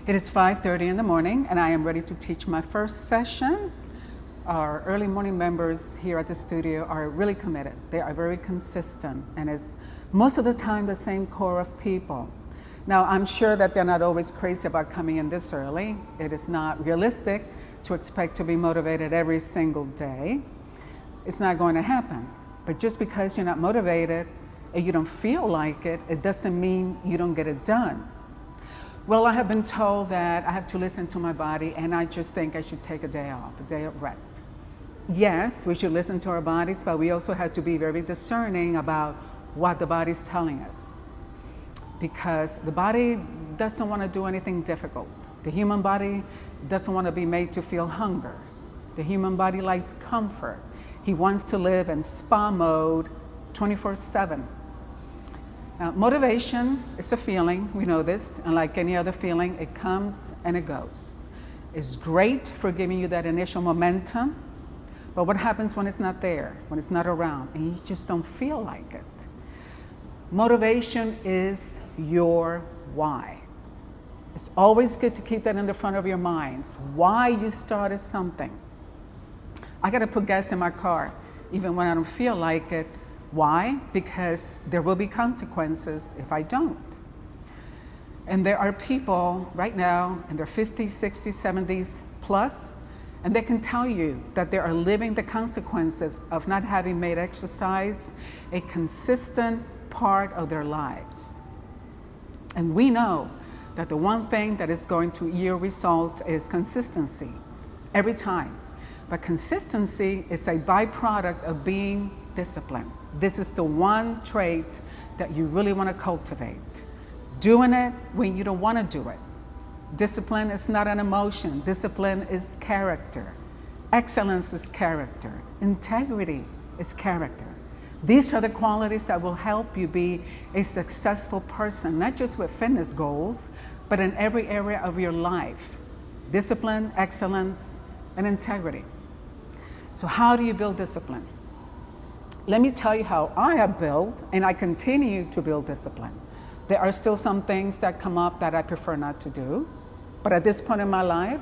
It is 5:30 in the morning and I am ready to teach my first session. Our early morning members here at the studio are really committed. They are very consistent and it's most of the time the same core of people. Now I'm sure that they're not always crazy about coming in this early. It is not realistic to expect to be motivated every single day. It's not going to happen. But just because you're not motivated and you don't feel like it, it doesn't mean you don't get it done. Well, I have been told that I have to listen to my body and I just think I should take a day off, a day of rest. Yes, we should listen to our bodies, but we also have to be very discerning about what the body's telling us. Because the body doesn't want to do anything difficult. The human body doesn't want to be made to feel hunger. The human body likes comfort. He wants to live in spa mode 24/7. Now, motivation is a feeling, we know this, and like any other feeling, it comes and it goes. It's great for giving you that initial momentum, but what happens when it's not there, when it's not around, and you just don't feel like it? Motivation is your why. It's always good to keep that in the front of your minds, why you started something. I gotta put gas in my car, even when I don't feel like it. Why? Because there will be consequences if I don't. And there are people right now in their 50s, 60s, 70s plus, and they can tell you that they are living the consequences of not having made exercise a consistent part of their lives. And we know that the one thing that is going to yield result is consistency every time. But consistency is a byproduct of being disciplined. This is the one trait that you really want to cultivate. Doing it when you don't want to do it. Discipline is not an emotion. Discipline is character. Excellence is character. Integrity is character. These are the qualities that will help you be a successful person, not just with fitness goals, but in every area of your life. Discipline, excellence, and integrity. So how do you build discipline? Let me tell you how I have built, and I continue to build discipline. There are still some things that come up that I prefer not to do, but at this point in my life,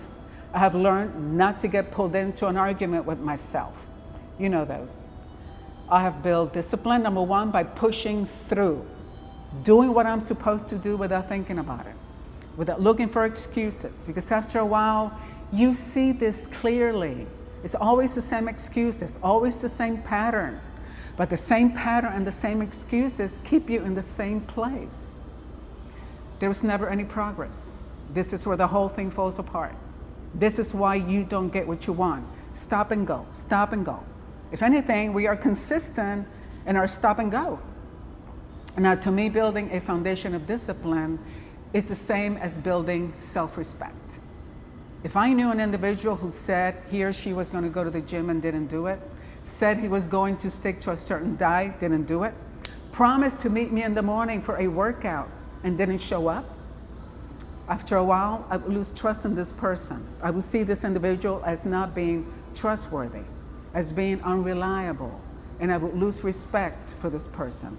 I have learned not to get pulled into an argument with myself. You know those. I have built discipline, number one, by pushing through, doing what I'm supposed to do without thinking about it, without looking for excuses, because after a while, you see this clearly. It's always the same excuses, always the same pattern. But the same pattern and the same excuses keep you in the same place. There is never any progress. This is where the whole thing falls apart. This is why you don't get what you want. Stop and go, stop and go. If anything, we are consistent in our stop and go. Now, to me, building a foundation of discipline is the same as building self-respect. If I knew an individual who said he or she was going to go to the gym and didn't do it, said he was going to stick to a certain diet, didn't do it, promised to meet me in the morning for a workout and didn't show up, after a while, I would lose trust in this person. I would see this individual as not being trustworthy, as being unreliable, and I would lose respect for this person.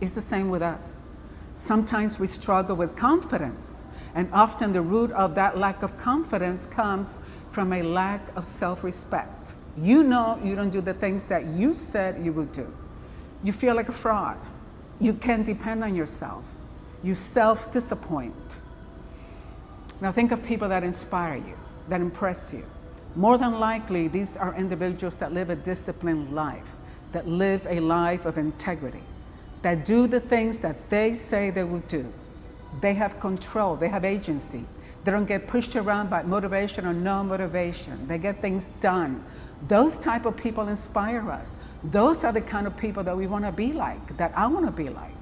It's the same with us. Sometimes we struggle with confidence, and often the root of that lack of confidence comes from a lack of self-respect. You know you don't do the things that you said you would do. You feel like a fraud. You can't depend on yourself. You self-disappoint. Now think of people that inspire you, that impress you. More than likely, these are individuals that live a disciplined life, that live a life of integrity, that do the things that they say they will do. They have control, they have agency. They don't get pushed around by motivation or no motivation. They get things done. Those type of people inspire us. Those are the kind of people that we want to be like, that I want to be like.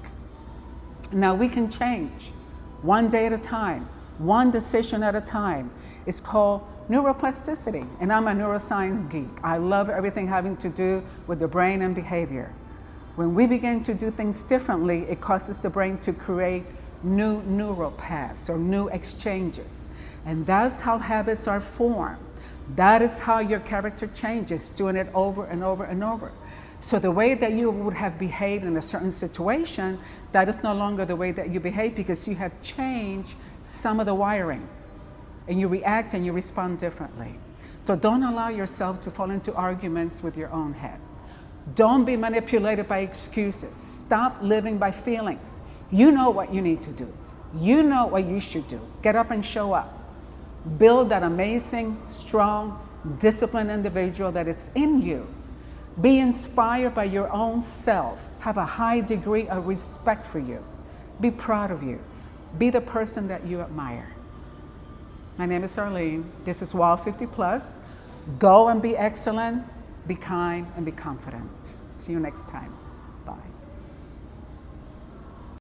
Now we can change one day at a time, one decision at a time. It's called neuroplasticity, and I'm a neuroscience geek. I love everything having to do with the brain and behavior. When we begin to do things differently, it causes the brain to create new neural paths or new exchanges. And that's how habits are formed. That is how your character changes, doing it over and over and over. So the way that you would have behaved in a certain situation, that is no longer the way that you behave because you have changed some of the wiring, and you react and you respond differently. So don't allow yourself to fall into arguments with your own head. Don't be manipulated by excuses. Stop living by feelings. You know what you need to do. You know what you should do. Get up and show up. Build that amazing, strong, disciplined individual that is in you. Be inspired by your own self. Have a high degree of respect for you. Be proud of you. Be the person that you admire. My name is Arlene. This is WOW 50 Plus. Go and be excellent, be kind, and be confident. See you next time.